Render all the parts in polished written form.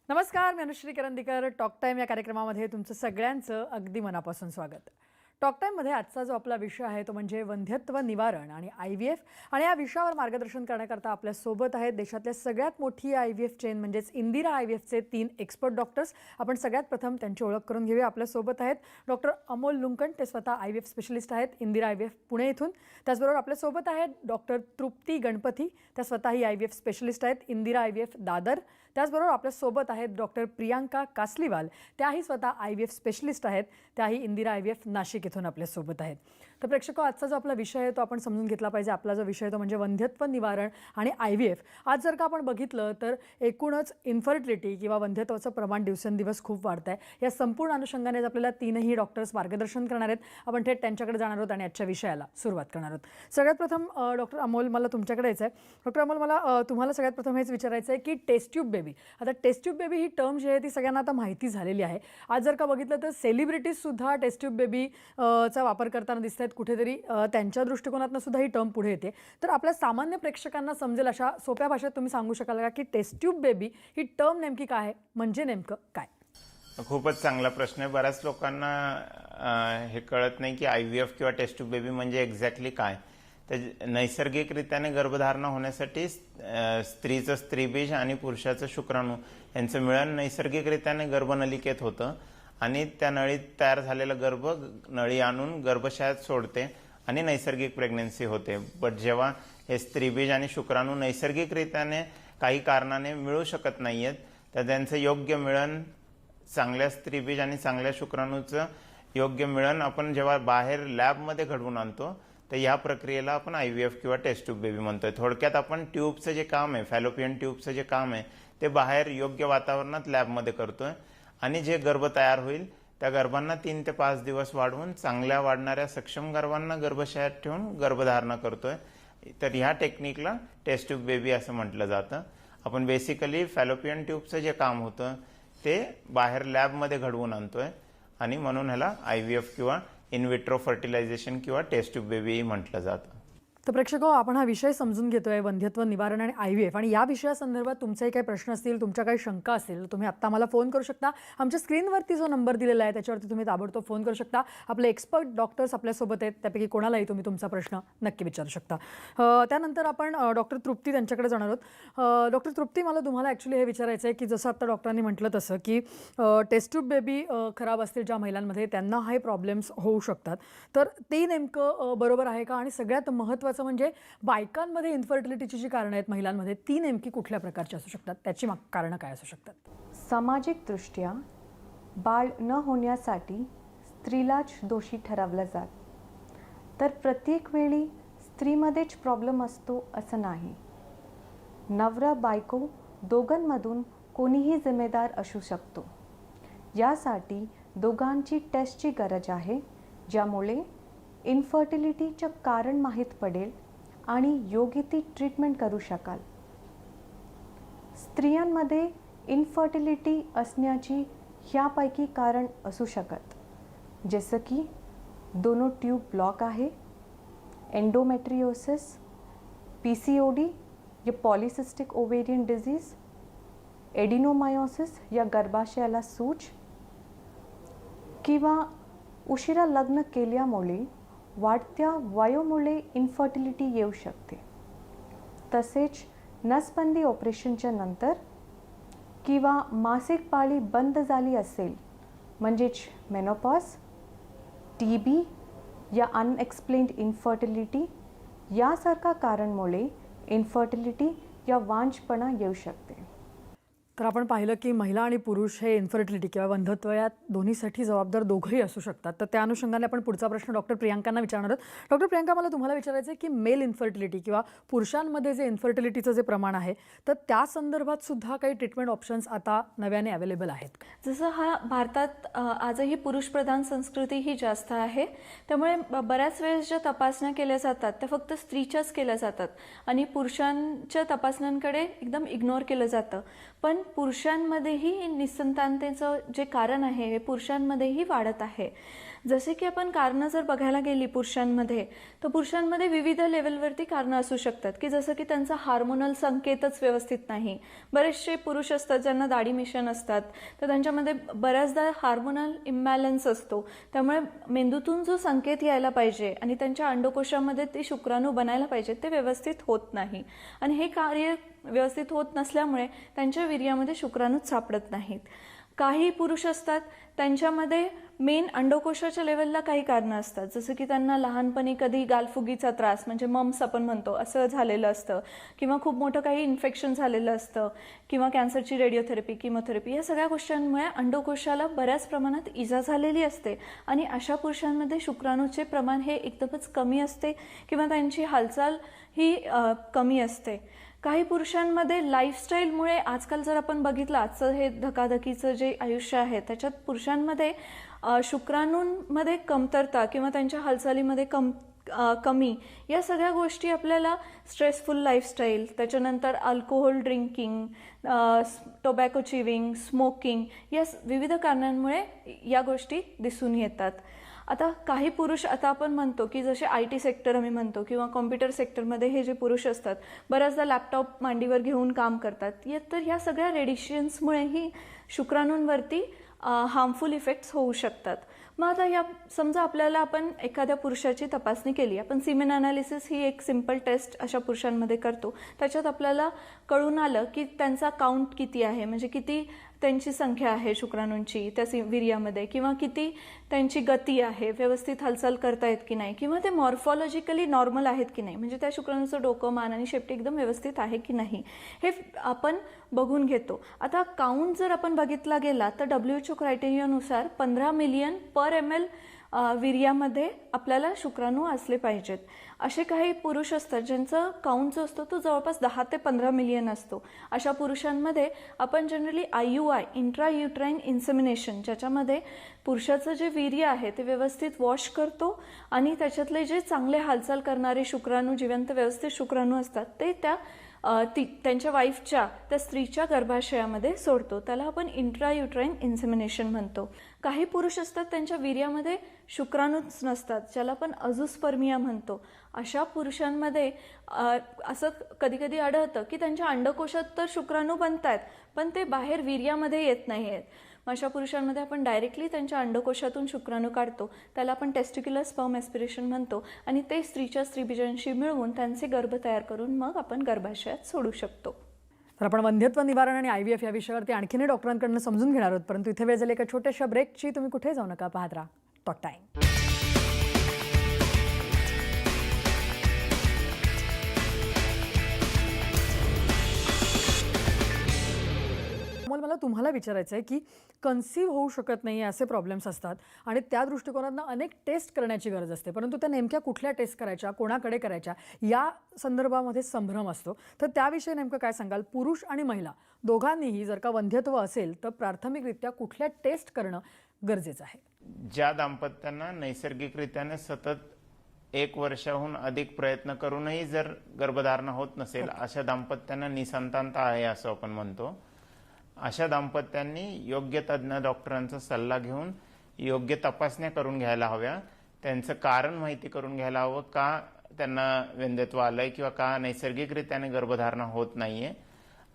नमस्कार, मी Anushree Karandikar. Talk time या कार्यक्रमामध्ये तुमचं सगळ्यांचं अगदी मनापासून स्वागत. टॉक टाईममध्ये आजचा जो आपला विषय आहे तो म्हणजे वंध्यत्व निवारण आणि IVF. आणि या विषयावर मार्गदर्शन करण्याकरता आपल्यासोबत आहेत देशातल्या सगळ्यात मोठी IVF चेन म्हणजेच इंदिरा IVFचे 3 एक्सपर्ट डॉक्टर्स. आपण सगळ्यात प्रथम त्यांची ओळख करून घेऊया. आपल्यासोबत आहेत डॉक्टर अमोल लुंकण, ते स्वतः IVF स्पेशलिस्ट आहेत इंदिरा IVF पुणे इथून. त्याचबरोबर आपल्यासोबत आहेत डॉक्टर तृप्ती गणपती, त्या स्वतःही IVF स्पेशलिस्ट आहेत इंदिरा IVF दादर. त्याचबरोबर आपल्यासोबत आहेत डॉक्टर प्रियांका कासलीवाल, त्याही स्वतः IVF स्पेशलिस्ट आहेत, त्याही इंदिरा IVF नाशिक इथून आपल्यासोबत आहेत. तर प्रेक्षको, आजचा जो आपला विषय आहे तो आपण समजून घेतला पाहिजे. आपला जो विषय तो म्हणजे वंध्यत्व निवारण आणि IVF. आज जर का आपण बघितलं तर एकूणच इन्फर्टिलिटी किंवा वंध्यत्वाचं प्रमाण दिवसेंदिवस खूप वाढत आहे. या संपूर्ण अनुषंगाने आपल्याला तीनही डॉक्टर्स मार्गदर्शन करणार आहेत. आपण थेट त्यांच्याकडे जाणार आहोत आणि आजच्या विषयाला सुरुवात करणार आहोत. सगळ्यात प्रथम डॉक्टर अमोल, मला तुमच्याकडे यायचं आहे. डॉक्टर अमोल, मला तुम्हाला सगळ्यात प्रथम हेच विचारायचं आहे की टेस्ट ट्यूब बेबी, आता टेस्ट ट्यूब बेबी ही टर्म जी आहे ती सगळ्यांना आता माहिती झालेली आहे. आज जर का बघितलं तर सेलिब्रिटीजसुद्धा टेस्ट ट्यूब बेबी चा वापर करताना दिसत आहेत. कुठेतरी त्यांच्या दृष्टिकोनातून सुद्धा ही टर्म पुढे येते. तर आपल्या सामान्य प्रेक्षकांना समजेल अशा सोप्या भाषेत तुम्ही सांगू शकाल का की टेस्ट ट्यूब बेबी ही टर्म नेमकी काय आहे, म्हणजे नेमकं काय? खूपच चांगला प्रश्न आहे. बऱ्याच लोकांना हे कळत नाही की IVF किंवा टेस्ट ट्यूब बेबी म्हणजे एक्झॅक्टली काय. तर नैसर्गिकरित्याने गर्भधारणा होण्यासाठी स्त्रीचं स्त्रीबीज आणि पुरुषाचं शुक्राणू यांचं मिळन नैसर्गिकरित्याने गर्भनलिकेत होतं आणि त्या नळीत तयार झालेलं गर्भ नळी आणून गर्भाशयात सोडते आणि नैसर्गिक प्रेग्नन्सी होते. बट जेव्हा हे स्त्रीबीज आणि शुक्राणू नैसर्गिकरित्याने काही कारणाने मिळू शकत नाही आहेत, तर त्यांचं योग्य मिळन, चांगल्या स्त्रीबीज आणि चांगल्या शुक्राणूचं योग्य मिळन आपण जेव्हा बाहेर लॅबमध्ये घडवून आणतो, तर या प्रक्रियेला आपण IVF किंवा टेस्ट ट्यूब बेबी म्हणतोय. थोडक्यात आपण ट्यूबचं जे काम आहे, फॅलोपियन ट्यूबचं जे काम आहे, ते बाहेर योग्य वातावरणात लॅबमध्ये करतोय आणि जे गर्भ तयार होईल त्या गर्भांना 3 ते 5 दिवस वाढवून चांगल्या वाढणाऱ्या सक्षम गर्भांना गर्भाशयात ठेवून गर्भधारणा करतोय. तर ह्या टेक्निकला टेस्ट ट्यूब बेबी असं म्हटलं जातं. आपण बेसिकली फॅलोपियन ट्यूबचं जे काम होतं ते बाहेर लॅबमध्ये घडवून आणतोय आणि म्हणून ह्याला IVF किंवा इन विट्रो फर्टिलायझेशन किंवा टेस्ट ट्यूब बेबी म्हटलं जातं. तर प्रेक्षको, आपण हा विषय समजून घेतोय, वंध्यत्व निवारण आणि IVF. आणि या विषयासंदर्भात तुमचे काही प्रश्न असतील, तुमच्या काही शंका असतील, तर तुम्ही आत्ता मला फोन करू शकता. आमच्या स्क्रीनवरती जो नंबर दिलेला आहे त्याच्यावरती तुम्ही ताबडतोब फोन करू शकता. आपले एक्सपर्ट डॉक्टर्स आपल्यासोबत आहेत, त्यापैकी कोणालाही तुम्ही तुमचा प्रश्न नक्की विचारू शकता. त्यानंतर आपण डॉक्टर तृप्ती त्यांच्याकडे जाणार आहोत. डॉक्टर तृप्ती, मला तुम्हाला ॲक्च्युली हे विचारायचं आहे की जसं आत्ता डॉक्टरांनी म्हटलं तसं की टेस्ट ट्यूब बेबी खराब असतील ज्या महिलांमध्ये, त्यांना हे प्रॉब्लेम्स होऊ शकतात. तर ते नेमकं बरोबर आहे का? आणि सगळ्यात महत्त्वाचं म्हणजे बायकांमध्ये इन्फर्टिलिटीची जी कारणं आहेत महिलांमध्ये, ती नेमकी कुठल्या प्रकारची असू शकतात, त्याची कारणं काय असू शकतात? सामाजिकदृष्ट्या बाळ न होण्यासाठी स्त्रीलाच दोषी ठरवलं जात. तर प्रत्येक वेळी स्त्रीमध्येच प्रॉब्लेम असतो असं नाही. नवरा बायको दोघांमधून कोणीही जिम्मेदार असू शकतो. यासाठी दोघांची टेस्टची गरज आहे, ज्यामुळे इन्फर्टिलिटीचं कारण माहीत पडेल आणि योग्य ती ट्रीटमेंट करू शकाल. स्त्रियांमध्ये इन्फर्टिलिटी असण्याची ह्यापैकी कारण असू शकत, जसं की दोनों ट्यूब ब्लॉक आहे, एंडोमेट्रियोसिस, PCOD या पॉलिसिस्टिक ओवेरियन डिझीज, एडिनोमायोसिस या गर्भाशयाला सूज, किंवा उशिरा लग्न केल्यामुळे वाढत्या वयोमुळे इन्फर्टिलिटी येऊ शकते. तसेच नसबंदी ऑपरेशनच्या नंतर किंवा मासिक पाळी बंद झाली असेल, म्हणजेच मेनोपॉज, TB या अनएक्सप्लेन्ड इन्फर्टिलिटी यासारख्या कारणमुळे इन्फर्टिलिटी या वांझपणा येऊ शकते. तर आपण पाहिलं की महिला आणि पुरुष हे इन्फर्टिलिटी किंवा वंध्यत्व या दोन्हीसाठी जबाबदार दोघंही असू शकतात. तर त्या अनुषंगाने आपण पुढचा प्रश्न डॉक्टर प्रियांकांना विचारणार आहोत. डॉक्टर प्रियांका, मला तुम्हाला विचारायचं आहे की मेल इन्फर्टिलिटी किंवा पुरुषांमध्ये जे इन्फर्टिलिटीचं जे प्रमाण आहे, तर त्या संदर्भात सुद्धा काही ट्रीटमेंट ऑप्शन्स आता नव्याने अवेलेबल आहेत? जसं भारतात आजही पुरुषप्रधान संस्कृती ही जास्त आहे, त्यामुळे बऱ्याच वेळेस ज्या तपासण्या केल्या जातात त्या फक्त स्त्रीच्याच केल्या जातात आणि पुरुषांच्या तपासण्यांकडे एकदम इग्नोर केलं जातं. पण पुरुषांमध्येही निसंतानतेचं जे कारण आहे हे पुरुषांमध्येही वाढत आहे. जसे की आपण कारणं जर बघायला गेली पुरुषांमध्ये, तर पुरुषांमध्ये विविध लेवलवरती कारणं असू शकतात, की जसं की त्यांचा हार्मोनल संकेतच व्यवस्थित नाही. बरेचसे पुरुष असतात ज्यांना दाढी मिशन असतात, तर त्यांच्यामध्ये बऱ्याचदा हार्मोनल इम्बॅलन्स असतो. त्यामुळे मेंदूतून जो संकेत यायला पाहिजे आणि त्यांच्या अंडकोशामध्ये ते शुक्राणू बनायला पाहिजे ते व्यवस्थित होत नाही, आणि हे कार्य व्यवस्थित होत नसल्यामुळे त्यांच्या वीर्यामध्ये शुक्राणूच सापडत नाहीत. काही पुरुष असतात त्यांच्यामध्ये मेन अंडकोशाच्या लेवलला काही कारणं असतात, जसं की त्यांना लहानपणी कधी गालफुगीचा त्रास म्हणजे मम्स आपण म्हणतो असं झालेलं असतं, किंवा खूप मोठं काही इन्फेक्शन झालेलं असतं, किंवा कॅन्सरची रेडिओथेरपी, किमोथेरपी, या सगळ्या गोष्टींमुळे अंडकोशाला बऱ्याच प्रमाणात इजा झालेली असते, आणि अशा पुरुषांमध्ये शुक्राणूचे प्रमाण हे एकदमच कमी असते, किंवा त्यांची हालचाल ही कमी असते. काही पुरुषांमध्ये लाईफस्टाईलमुळे, आजकाल जर आपण बघितलं आजचं हे धकाधकीचं जे आयुष्य आहे त्याच्यात पुरुषांमध्ये शुक्राणूंमध्ये कमतरता किंवा त्यांच्या हालचालीमध्ये कमी, या सगळ्या गोष्टी आपल्याला स्ट्रेसफुल लाईफस्टाईल, त्याच्यानंतर alcohol drinking, tobacco chewing, smoking, या विविध कारणांमुळे या गोष्टी दिसून येतात. आता काही पुरुष, आता आपण म्हणतो की जसे IT सेक्टर आम्ही म्हणतो किंवा कॉम्प्युटर सेक्टरमध्ये हे जे पुरुष असतात बऱ्याचदा लॅपटॉप मांडीवर घेऊन काम करतात, तर ह्या सगळ्या रेडिएशन्समुळेही शुक्राणूंवरती हार्मफुल इफेक्ट्स होऊ शकतात. मग आता या समजा आपल्याला आपण एखाद्या पुरुषाची तपासणी केली, आपण सिमेन अनालिसिस ही एक सिंपल टेस्ट अशा पुरुषांमध्ये करतो, त्याच्यात आपल्याला कळून आलं की त्यांचा काउंट किती आहे, म्हणजे किती त्यांची संख्या आहे शुक्राणूंची त्या वीर्यामध्ये, किंवा किती त्यांची गती आहे, व्यवस्थित हालचाल करतायत की नाही, किंवा ते मॉर्फॉलॉजिकली नॉर्मल आहेत की नाही, म्हणजे त्या शुक्राणूचं डोकं, मान आणि शेपटी एकदम व्यवस्थित आहे की नाही, हे आपण बघून घेतो. आता काउंट जर आपण बघितला गेला तर WHO क्रायटेरियानुसार 15 मिलियन पर ml वीर्यामध्ये आपल्याला शुक्राणू असले पाहिजेत. असे काही पुरुष असतात ज्यांचं काउंट जो असतो तो जवळपास 10 ते 15 मिलियन असतो. अशा पुरुषांमध्ये आपण जनरली IUI, इंट्रायुट्राईन इन्सेमिनेशन, ज्याच्यामध्ये पुरुषाचं जे वीर्य आहे ते व्यवस्थित वॉश करतो आणि त्याच्यातले जे चांगले हालचाल करणारे शुक्राणू, जिवंत व्यवस्थित शुक्राणू असतात ते त्यांच्या वाईफच्या, त्या स्त्रीच्या गर्भाशयामध्ये सोडतो. त्याला आपण इंट्रायुट्राईन इन्सेमिनेशन म्हणतो. काही पुरुष असतात त्यांच्या वीर्यामध्ये शुक्राणूच नसतात, ज्याला आपण अझूस्पर्मिया म्हणतो. अशा पुरुषांमध्ये असं कधी कधी आढळतं की त्यांच्या अंडकोशात तर शुक्राणू बनतायत पण ते बाहेर वीर्यामध्ये येत नाही आहेत. अशा पुरुषांमध्ये आपण डायरेक्टली त्यांच्या अंडकोशातून शुक्राणू काढतो, त्याला आपण टेस्टिक्युलर स्पर्म एस्पिरेशन म्हणतो, आणि ते स्त्रीच्या स्त्रीबीजांशी मिळवून त्यांचे गर्भ तयार करून मग आपण गर्भाशयात सोडू शकतो. तर आपण वंध्यत्व निवारण आणि IVF या विषयावरती आणखीनही डॉक्टरांकडून समजून घेणार आहोत, परंतु इथे वेळ झाली एका छोट्याशा ब्रेकची. तुम्ही कुठे जाऊ नका, पाहत राहा टॉक टाइम. मला तुम्हाला विचारायचं आहे की कन्सीव्ह होऊ शकत नाही असे प्रॉब्लेम्स असतात आणि त्या दृष्टिकोनातून अनेक टेस्ट करण्याची गरज असते, परंतु त्या नेमक्या कुठल्या टेस्ट करायच्या, कोणाकडे करायच्या, या संदर्भामध्ये संभ्रम असतो. तर त्याविषयी नेमकं काय सांगाल? पुरुष आणि महिला दोघांनीही जर का वंध्यत्व असेल तर प्राथमिकरित्या कुठल्या टेस्ट करणं गरजेचं आहे? ज्या दाम्पत्यांना नैसर्गिकरित्याने सतत 1 वर्षाहून अधिक प्रयत्न करूनही जर गर्भधारणा होत नसेल, अशा दाम्पत्यांना निसंतानता आहे असं आपण म्हणतो. अशा दाम्पत्यांनी योग्य तज्ज्ञ डॉक्टरांचा सल्ला घेऊन योग्य तपासण्या करून घ्यायला हव्या. त्यांचं कारण माहिती करून घ्यायला हवं, का त्यांना वंध्यत्व आलंय किंवा का नैसर्गिकरित्याने गर्भधारणा होत नाहीये,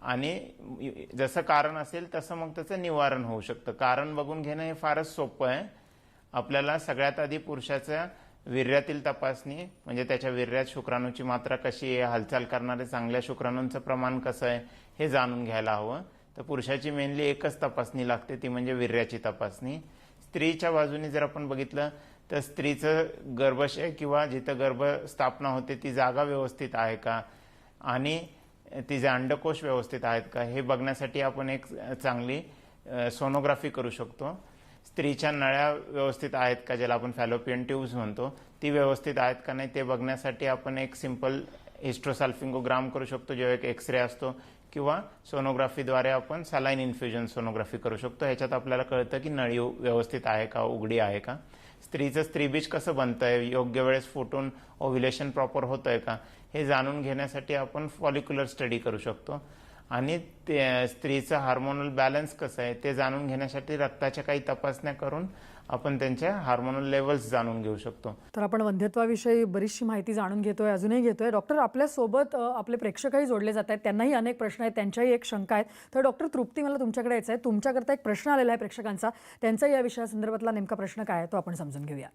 आणि जसं कारण असेल तसं मग त्याचं निवारण होऊ शकतं. कारण बघून घेणं हे फारच सोपं आहे. आपल्याला सगळ्यात आधी पुरुषाच्या वीर्यातील तपासणी, म्हणजे त्याच्या वीर्यात शुक्राणूची मात्रा कशी आहे, हालचाल करणारे चांगल्या शुक्राणूंचं प्रमाण कसं आहे हे जाणून घ्यायला हवं. तर पुरुषाची मेनली एकच तपासणी लागते, ती म्हणजे वीर्याची तपासणी. स्त्रीच्या बाजूने जर आपण बघितलं तर स्त्रीचं गर्भाशय किंवा जिथं गर्भ स्थापना होते ती जागा व्यवस्थित आहे का, आणि तिचे अंडकोश व्यवस्थित आहेत का, हे बघण्यासाठी आपण एक चांगली सोनोग्राफी करू शकतो. स्त्रीच्या नळ्या व्यवस्थित आहेत का, ज्याला आपण फॅलोपियन ट्यूब्स म्हणतो, ती व्यवस्थित आहेत का नाही ते बघण्यासाठी आपण एक सिंपल हिस्ट्रोसाल्फिंगोग्राम करू शकतो, जो एक एक्सरे असतो, किंवा सोनोग्राफीद्वारे आपण सलाईन इन्फ्युजन सोनोग्राफी करू शकतो. ह्याच्यात आपल्याला कळतं की नळी व्यवस्थित आहे का, उघडी आहे का, स्त्रीचं स्त्रीबीज कसं बनतंय, योग्य वेळेस फुटून ओव्ह्युलेशन प्रॉपर होतंय का, हे जाणून घेण्यासाठी आपण फॉलिक्युलर स्टडी करू शकतो. आणि स्त्रीचं हार्मोनल बॅलन्स कसं आहे ते जाणून घेण्यासाठी रक्ताच्या काही तपासण्या करून आपण त्यांच्या हार्मोनल लेवल्स जाणून घेऊ शकतो. तर आपण वंध्यत्वाविषयी बरीचशी माहिती जाणून घेतोय, अजूनही घेतोय. डॉक्टर, आपल्यासोबत आपले प्रेक्षकही जोडले जात आहेत, त्यांनाही अनेक प्रश्न आहेत, त्यांच्याही एक शंका आहेत. तर डॉक्टर तृप्ती, मला तुमच्याकडे यायचं आहे. तुमच्याकरता एक प्रश्न आलेला आहे प्रेक्षकांचा, त्यांचा या विषयासंदर्भातला नेमका प्रश्न काय आहे तो आपण समजून घेऊया.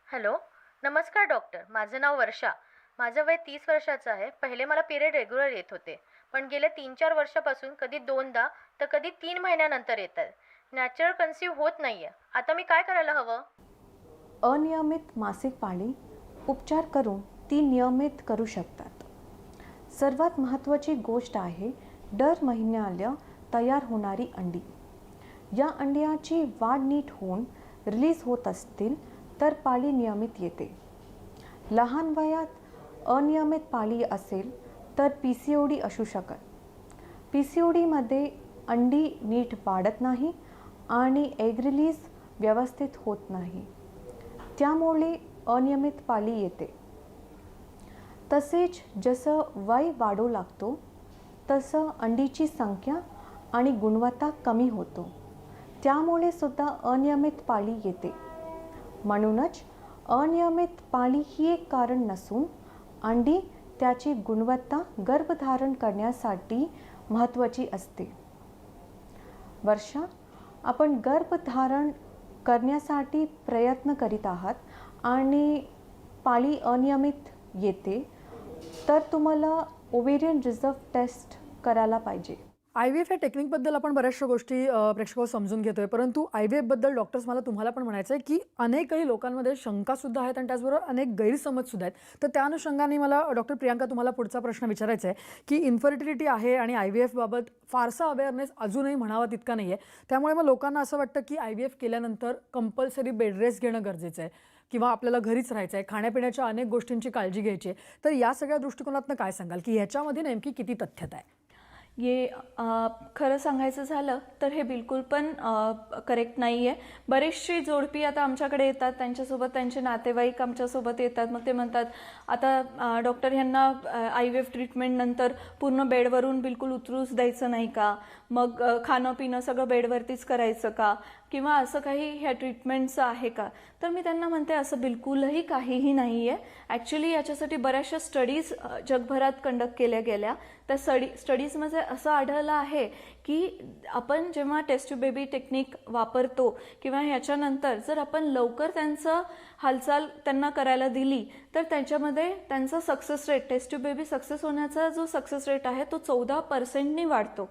हॅलो, नमस्कार डॉक्टर. माझं नाव वर्षा. माझं वय 30 वर्षाचं आहे. पहिले मला पिरियड रेग्युलर येत होते, पण गेल्या 3-4 वर्षापासून कधी 2दा तर कधी 3 महिन्यानंतर येतात. नॅचरल कन्सीव्ह होत नाहीये. आता मी काय करायला हवं? अनियमित मासिक पाळी उपचार करून ती नियमित करू शकतात. सर्वात महत्त्वाची गोष्ट आहे दर महिन्याला तयार होणारी अंडी. या अंड्याची वाढ नीट होऊन रिलीज होत असतील तर पाळी नियमित येते. लहान वयात अनियमित पाळी असेल तर PCOD असू शकत. PCODमध्ये अंडी नीट वाढत नाही आणि एग रिलीज व्यवस्थित होत नाही, त्यामुळे अनियमित पाळी येते. तसेच जसं वय वाढू लागतो तसं अंडीची संख्या आणि गुणवत्ता कमी होतो, त्यामुळे सुद्धा अनियमित पाळी येते. म्हणूनच अनियमित पाळी ही एक कारण नसून अंडी त्याची गुणवत्ता गर्भधारण करण्यासाठी महत्त्वाची असते. वर्षा, आपण गर्भधारण करण्यासाठी प्रयत्न करीत आहात आणि पाळी अनियमित येते तर तुम्हाला ओव्हेरियन रिझर्व टेस्ट करायला पाहिजे. IVF या टेक्निकबद्दल आपण बऱ्याचशा गोष्टी प्रेक्षक समजून घेतोय, परंतु IVF बद्दल डॉक्टर्स, मला तुम्हाला पण म्हणायचं आहे की अनेकही लोकांमध्ये शंकासुद्धा आहेत आणि त्याचबरोबर अनेक गैरसमजसुद्धा आहेत. तर त्या अनुषंगाने मला डॉक्टर प्रियांका तुम्हाला पुढचा प्रश्न विचारायचा आहे की इन्फर्टिलिटी आहे आणि IVF बाबत फारसा अवेअरनेस अजूनही म्हणावा तितका नाही आहे. त्यामुळे मग लोकांना असं वाटतं की IVF केल्यानंतर कंपल्सरी बेड रेस्ट घेणं गरजेचं आहे किंवा आपल्याला घरीच राहायचं आहे, खाण्यापिण्याच्या अनेक गोष्टींची काळजी घ्यायची आहे. तर या सगळ्या दृष्टिकोनातून काय सांगाल की ह्याच्यामध्ये नेमकी किती तथ्यता आहे? खरं सांगायचं झालं तर हे बिलकुल पण करेक्ट नाही आहे. बरेचशी जोडपी आता आमच्याकडे येतात, त्यांच्यासोबत त्यांचे नातेवाईक आमच्यासोबत येतात. मग ते म्हणतात आता डॉक्टर ह्यांना IVF ट्रीटमेंटनंतर पूर्ण बेडवरून बिलकुल उतरूच द्यायचं नाही का, मग खाणं पिणं सगळं बेडवरतीच करायचं का, किंवा असं काही ह्या ट्रीटमेंटचं आहे का? तर मी त्यांना म्हणते असं बिलकुलही काहीही नाही आहे. ॲक्च्युली याच्यासाठी बऱ्याचशा स्टडीज जगभरात कंडक्ट केल्या गेल्या. त्या स्टडीजमध्ये असं आढळलं आहे की आपण जेव्हा टेस्ट टू बेबी टेक्निक वापरतो किंवा ह्याच्यानंतर जर आपण लवकर त्यांचं हालचाल त्यांना करायला दिली तर त्याच्यामध्ये त्यांचा success rate, test tube baby success होण्याचा जो सक्सेस रेट आहे तो 14% वाढतो.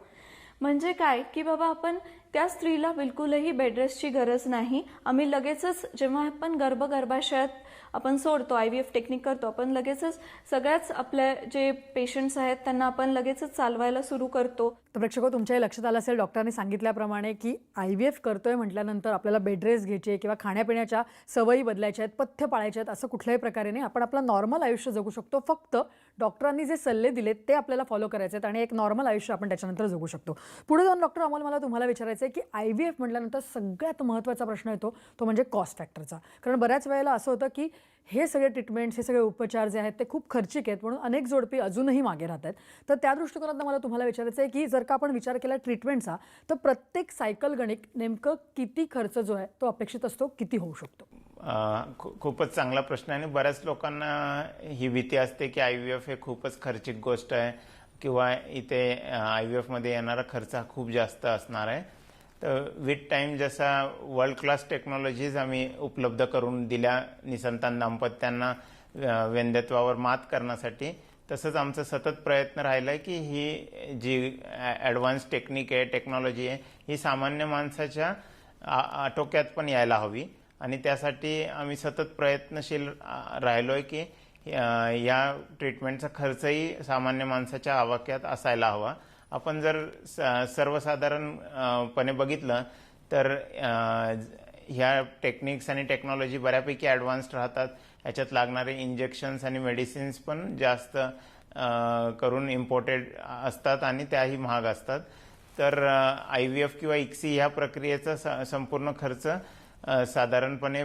म्हणजे काय की बाबा आपण त्या स्त्रीला बिलकुलही बेडरेस्टची गरज नाही. आम्ही लगेचच जेव्हा आपण गर्भाशयात आपण सोडतो, IVF टेक्निक करतो, आपण लगेचच सगळ्याच आपल्या जे पेशंट्स आहेत त्यांना आपण लगेचच चालवायला सुरू करतो. तर प्रेक्षको, तुमच्याही लक्षात आलं असेल डॉक्टरांनी सांगितल्याप्रमाणे की IVF करतोय म्हटल्यानंतर आपल्याला बेड रेस्ट घ्यायची आहे किंवा खाण्यापिण्याच्या सवयी बदलायच्या आहेत, पथ्य पाळायचे आहेत, असं कुठल्याही प्रकारे नाही. आपण आपलं नॉर्मल आयुष्य जगू शकतो. फक्त डॉक्टरांनी जे सल्ले दिलेत ते आपल्याला फॉलो करायचे आहेत आणि एक नॉर्मल आयुष्य आपण त्याच्यानंतर जगू शकतो. पुढे जाऊन डॉक्टर अमोल, मला तुम्हाला विचारायचं आहे की IVF म्हटल्यानंतर सगळ्यात महत्त्वाचा प्रश्न येतो तो म्हणजे कॉस्ट फॅक्टरचा. कारण बऱ्याच वेळेला असं होतं की हे सगळे ट्रीटमेंट्स, हे सगळे उपचार जे आहेत ते खूप खर्चिक आहेत, म्हणून अनेक जोडपी अजूनही मागे राहत आहेत. तर त्या दृष्टिकोनातून मला तुम्हाला विचारायचं आहे की जर का आपण विचार केला ट्रीटमेंटचा, तर प्रत्येक सायकल गणिक नेमकं किती खर्च जो आहे तो अपेक्षित असतो, किती होऊ शकतो? खूपच चांगला प्रश्न आहे आणि बऱ्याच लोकांना ही भीती असते की IVF हे खूपच खर्चिक गोष्ट आहे किंवा इथे IVF मध्ये येणारा खर्च हा खूप जास्त असणार आहे. तर विथ टाइम जसा वर्ल्ड क्लास टेक्नॉलॉजीज आम्ही उपलब्ध करून दिल्या निसंतान दाम्पत्यांना वंध्यत्वावर मात करण्यासाठी, तसंच आमचा सतत प्रयत्न राहिला आहे की ही जी ॲडव्हान्स टेक्निक आहे, टेक्नॉलॉजी आहे, ही सामान्य माणसाच्या आटोक्यात पण यायला हवी आणि त्यासाठी आम्ही सतत प्रयत्नशील राहिलो आहे की या ट्रीटमेंटचा खर्चही सामान्य माणसाच्या आवाक्यात असायला हवा. आपण जर सर्वसाधारणपणे बघितलं तर ह्या टेक्निक्स आणि टेक्नॉलॉजी बऱ्यापैकी ॲडव्हान्स्ड राहतात. याच्यात लागणारे इंजेक्शन्स आणि मेडिसिन्स पण जास्त करून इम्पोर्टेड असतात आणि त्याही महाग असतात. तर IVF किंवा ICSI ह्या प्रक्रियेचा संपूर्ण खर्च साधारणपणे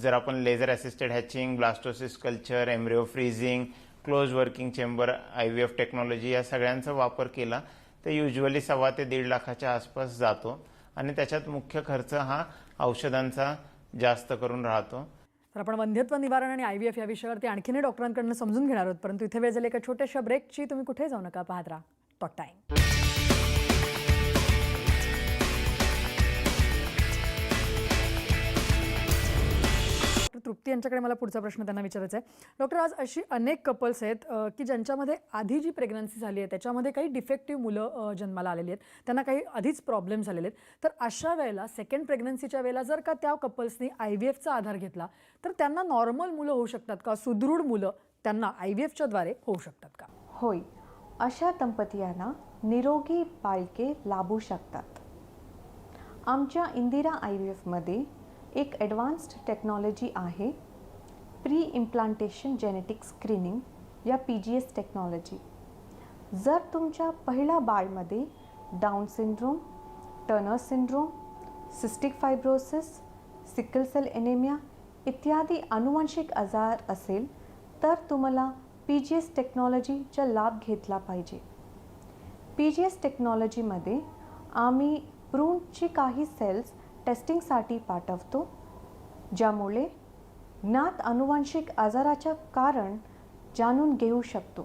जर आपण laser assisted hatching, blastocyst culture, embryo freezing, close working chamber IVF technology या सगळ्यांचा वापर केला तर युजली 1.25 ते 1.5 लाखाच्या आसपास जातो आणि त्याच्यात मुख्य खर्च हा औषधांचा जास्त करून राहतो. तर आपण वंध्यत्व निवारण आणि IVF या विषयावरती आणखीनही डॉक्टरांकडून समजून घेणार आहोत, परंतु इथे वेळ झाली एका छोट्याशा ब्रेकची. तुम्ही कुठे जाऊ नका, पाहत राहा टॉक टाइम. तृप्ती यांच्याकडे मला पुढचा प्रश्न त्यांना विचारायचा आहे. डॉक्टर, आज अशी अनेक कपल्स आहेत की ज्यांच्यामध्ये आधी जी प्रेग्नन्सी झाली आहे त्याच्यामध्ये काही डिफेक्टिव्ह मुलं जन्माला आलेली आहेत, त्यांना काही आधीच प्रॉब्लेम झालेले आहेत. तर अशा वेळेला सेकंड प्रेग्नन्सीच्या वेळेला जर का त्या कपल्सनी IVFचा आधार घेतला तर त्यांना नॉर्मल मुलं होऊ शकतात का? सुदृढ मुलं त्यांना IVFच्या द्वारे होऊ शकतात का? होय, अशा दंपतीयांना निरोगी बाळके लाभू शकतात. आमच्या इंदिरा IVFमध्ये एक ॲडव्हान्स्ड टेक्नॉलॉजी आहे, प्री इम्प्लांटेशन जेनेटिक स्क्रीनिंग या PGS टेक्नॉलॉजी. जर तुमच्या पहिल्या बाळमध्ये Down syndrome, Turner syndrome, cystic fibrosis, sickle cell anaemia इत्यादी अनुवांशिक आजार असेल तर तुम्हाला PGS टेक्नॉलॉजीचा लाभ घेतला पाहिजे. PGS टेक्नॉलॉजीमध्ये आम्ही भ्रूणची काही सेल्स टेस्टिंगसाठी पाठवतो, ज्यामुळे ज्ञात अनुवांशिक आजाराचे कारण जाणून घेऊ शकतो.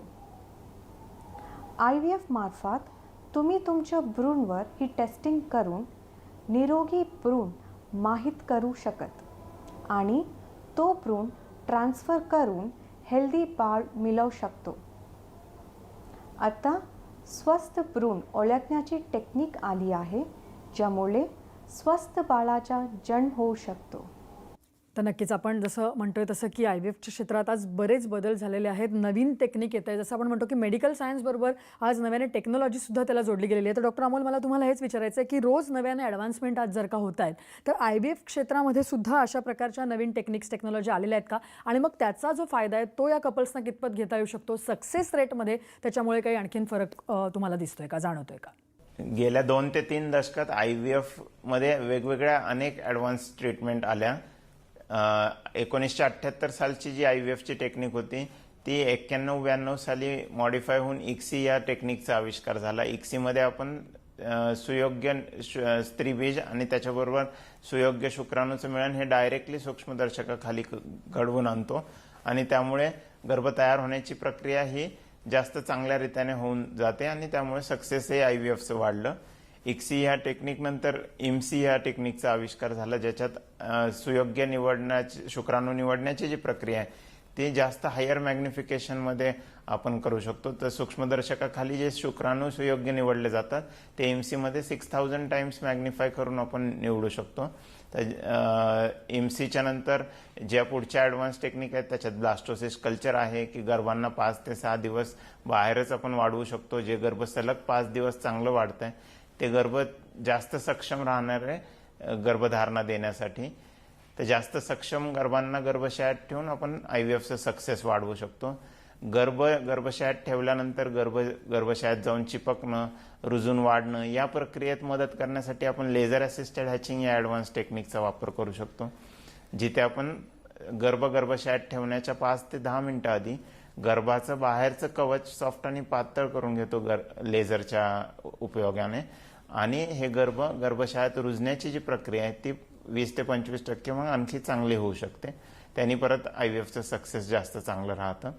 IVF मार्फत तुम्ही तुमच्या भ्रूणवर ही टेस्टिंग करून निरोगी भ्रूण माहित करू शकत आणि तो भ्रूण ट्रान्सफर करून हेल्दी बाळ मिळवू शकतो. आता स्वस्थ भ्रूण ओळखण्याची टेक्निक आली आहे, ज्यामुळे स्वस्थ बाळाचा जन्म होऊ शकतो. तर नक्कीच आपण जसं म्हणतोय तसं की IVFच्या क्षेत्रात आज बरेच बदल झालेले आहेत, नवीन टेक्निक येत आहे. जसं आपण म्हणतो की मेडिकल सायन्सबरोबर आज नव्याने टेक्नॉलॉजीसुद्धा त्याला जोडली गेलेली आहे. तर डॉक्टर अमोल, मला तुम्हाला हेच विचारायचं आहे की रोज नव्याने ॲडव्हान्समेंट आज जर का होत आहेत तर IVF क्षेत्रामध्ये सुद्धा अशा प्रकारच्या नवीन टेक्नॉलॉजी आलेल्या आहेत का? आणि मग त्याचा जो फायदा आहे तो या कपल्सना कितपत घेता येऊ शकतो? सक्सेस रेटमध्ये त्याच्यामुळे काही आणखीन फरक तुम्हाला दिसतोय का, जाणवतोय का? गेल्या 2 ते 3 दशकात IVF मध्ये वेगवेगळ्या अनेक ॲडव्हान्स ट्रीटमेंट आल्या. 1978 सालची जी IVFची टेक्निक होती ती 91-92 साली मॉडिफाय होऊन ICSI या टेक्निकचा आविष्कार झाला. ICSIमध्ये आपण सुयोग्य स्त्रीबीज आणि त्याच्याबरोबर सुयोग्य शुक्राणूचं मिळण हे डायरेक्टली सूक्ष्मदर्शकाखाली घडवून आणतो आणि त्यामुळे गर्भ तयार होण्याची प्रक्रिया ही जास्त चांगल्या रीतीने होऊन जाते आणि त्यामुळे सक्सेस हे IVFचं वाढलं. ICSI ह्या टेक्निक नंतर IMSI ह्या टेक्निकचा आविष्कार झाला, ज्याच्यात सुयोग्य निवडण्याची शुक्राणू निवडण्याची जी प्रक्रिया आहे ती जास्त हायर मॅग्निफिकेशनमध्ये आपण करू शकतो. तर सूक्ष्मदर्शकाखाली जे शुक्राणू सुयोग्य निवडले जातात ते IMSIमध्ये 6000 टाइम्स मॅग्निफाय करून आपण निवडू शकतो. तर IMSIच्या नंतर ज्या पुढच्या ॲडव्हान्स टेक्निक आहेत त्याच्यात ब्लास्टोसिस कल्चर आहे की गर्भांना 5 ते 6 दिवस बाहेरच आपण वाढवू शकतो. जे गर्भ सलग 5 दिवस चांगलं वाढत आहे ते गर्भ जास्त सक्षम राहणारे गर्भधारणा देण्यासाठी. तर जास्त सक्षम गर्भांना गर्भाशयात ठेवून आपण IVFचं सक्सेस वाढवू शकतो. गर्भाशयात ठेवल्यानंतर गर्भाशयात जाऊन चिपकणं, रुजून वाढणं या प्रक्रियेत मदत करण्यासाठी आपण लेझर असिस्टेड हॅचिंग या ॲडव्हान्स टेक्निकचा वापर करू शकतो, जिथे आपण गर्भाशयात ठेवण्याच्या 5 ते 10 मिनिटं आधी गर्भाचं बाहेरचं कवच सॉफ्ट आणि पातळ करून घेतो लेझरच्या उपयोगाने आणि हे गर्भाशयात रुजण्याची जी प्रक्रिया आहे ती 20 ते 25% मग आणखी चांगली होऊ शकते. त्यांनी परत IVFचं सक्सेस जास्त चांगलं राहतं.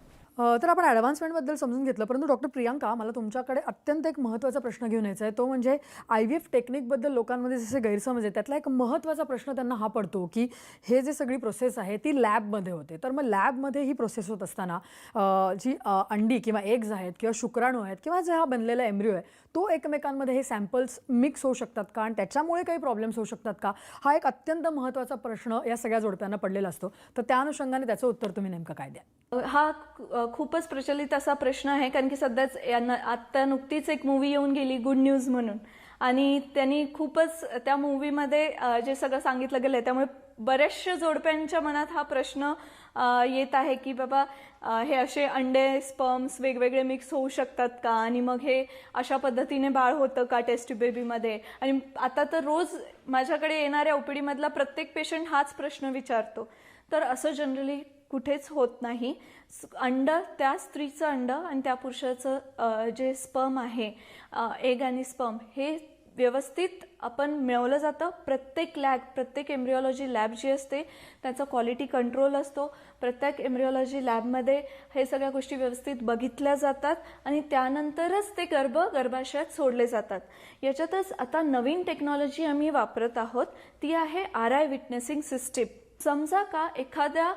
तर आपण ॲडव्हान्समेंटबद्दल समजून घेतलं, परंतु डॉक्टर प्रियांका, मला तुमच्याकडे अत्यंत एक महत्त्वाचा प्रश्न घेऊन यायचा आहे. तो म्हणजे IVF टेक्निकबद्दल लोकांमध्ये जसे गैरसमज आहे त्यातला एक महत्त्वाचा प्रश्न त्यांना हा पडतो की हे जे सगळी प्रोसेस आहे ती लॅबमध्ये होते. तर मग लॅबमध्ये ही प्रोसेस होत असताना जी अंडी किंवा एग्ज आहेत किंवा शुक्राणू आहेत किंवा जे हा बनलेला एम्ब्रिओ आहे तो एकमेकांमध्ये हे सॅम्पल्स मिक्स होऊ शकतात का आणि त्याच्यामुळे काही प्रॉब्लेम्स होऊ शकतात का? हा एक अत्यंत महत्त्वाचा प्रश्न या सगळ्या जोडप्यांना पडलेला असतो. तर त्या अनुषंगाने त्याचं उत्तर तुम्ही नेमकं काय द्या? हा खूपच प्रचलित असा प्रश्न आहे, कारण की सध्याच आत्ता नुकतीच एक मूवी येऊन गेली गुड न्यूज म्हणून, आणि त्यांनी खूपच त्या मूवीमध्ये जे सगळं सांगितलं गेलं त्यामुळे बऱ्याचशा जोडप्यांच्या मनात हा प्रश्न येत आहे की बाबा हे असे अंडे स्पर्म्स वेगवेगळे मिक्स होऊ शकतात का आणि मग हे अशा पद्धतीने बाळ होतं का टेस्ट बेबीमध्ये. आणि आता तर रोज माझ्याकडे येणाऱ्या OPD मधला प्रत्येक पेशंट हाच प्रश्न विचारतो. तर असं जनरली कुठेच होत नाही. अंड, त्या स्त्रीचं अंड आणि त्या पुरुषाचं जे स्पर्म आहे, एग आणि स्पर्म, हे व्यवस्थित आपण मिळवलं जातं. प्रत्येक एम्ब्रिओलॉजी लॅब जी असते त्याचा क्वालिटी कंट्रोल असतो. प्रत्येक एम्ब्रिओलॉजी लॅबमध्ये हे सगळ्या गोष्टी व्यवस्थित बघितल्या जातात आणि त्यानंतरच ते गर्भाशयात सोडले जातात. याच्यातच आता नवीन टेक्नॉलॉजी आम्ही वापरत आहोत, ती आहे RI विटनेसिंग सिस्टीम. समजा का एखाद्या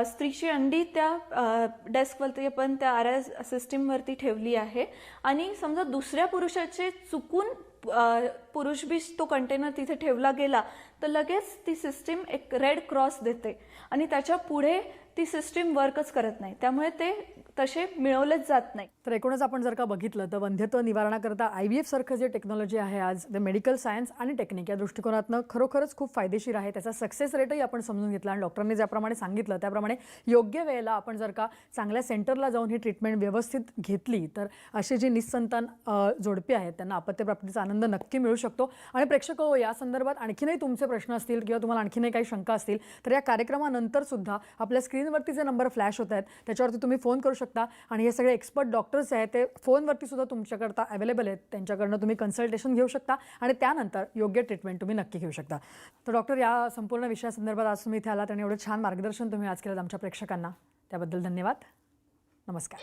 स्त्रीची अंडी त्या डेस्कवरती आपण त्या RI सिस्टीमवरती ठेवली आहे आणि समजा दुसऱ्या पुरुषाचे चुकून पुरुषबीज तो कंटेनर तिथे ठेवला गेला तर लगेच ती सिस्टीम एक रेड क्रॉस देते आणि त्याच्या पुढे ती सिस्टीम वर्कच करत नाही. त्यामुळे ते तसे मिळवलेच जात नाही. तर एकूणच आपण जर का बघितलं तर वंध्यत्व निवारणाकरता IVF सारखं जे टेक्नॉलॉजी आहे आज ते मेडिकल सायन्स आणि टेक्निक या दृष्टिकोनातनं खरोखरच खूप फायदेशीर आहे. त्याचा सक्सेस रेटही आपण समजून घेतला आणि डॉक्टरांनी ज्याप्रमाणे सांगितलं त्याप्रमाणे योग्य वेळेला आपण जर का चांगल्या सेंटरला जाऊन ही ट्रीटमेंट व्यवस्थित घेतली तर अशी जी निस्संतान जोडपी आहेत त्यांना अपत्यप्राप्तीचा आनंद नक्की मिळू शकतो. आणि प्रेक्षक हो, या संदर्भात आणखीनही तुमचे प्रश्न असतील किंवा तुम्हाला आणखीनही काही शंका असतील तर या कार्यक्रमानंतर सुद्धा आपल्या स्क्रीनवरती जे नंबर फ्लॅश होत आहेत त्याच्यावरती तुम्ही फोन करू शकता आणि हे सगळे एक्सपर्ट डॉक्टर्स आहेत ते फोनवरती सुद्धा तुमच्याकरता अवेलेबल आहेत. त्यांच्याकडनं तुम्ही कन्सल्टेशन घेऊ शकता आणि त्यानंतर योग्य ट्रीटमेंट तुम्ही नक्की घेऊ शकता. तर डॉक्टर, या संपूर्ण विषयासंदर्भात आज तुम्ही इथे आलात आणि एवढं छान मार्गदर्शन तुम्ही आज केलं आमच्या प्रेक्षकांना, त्याबद्दल धन्यवाद. नमस्कार.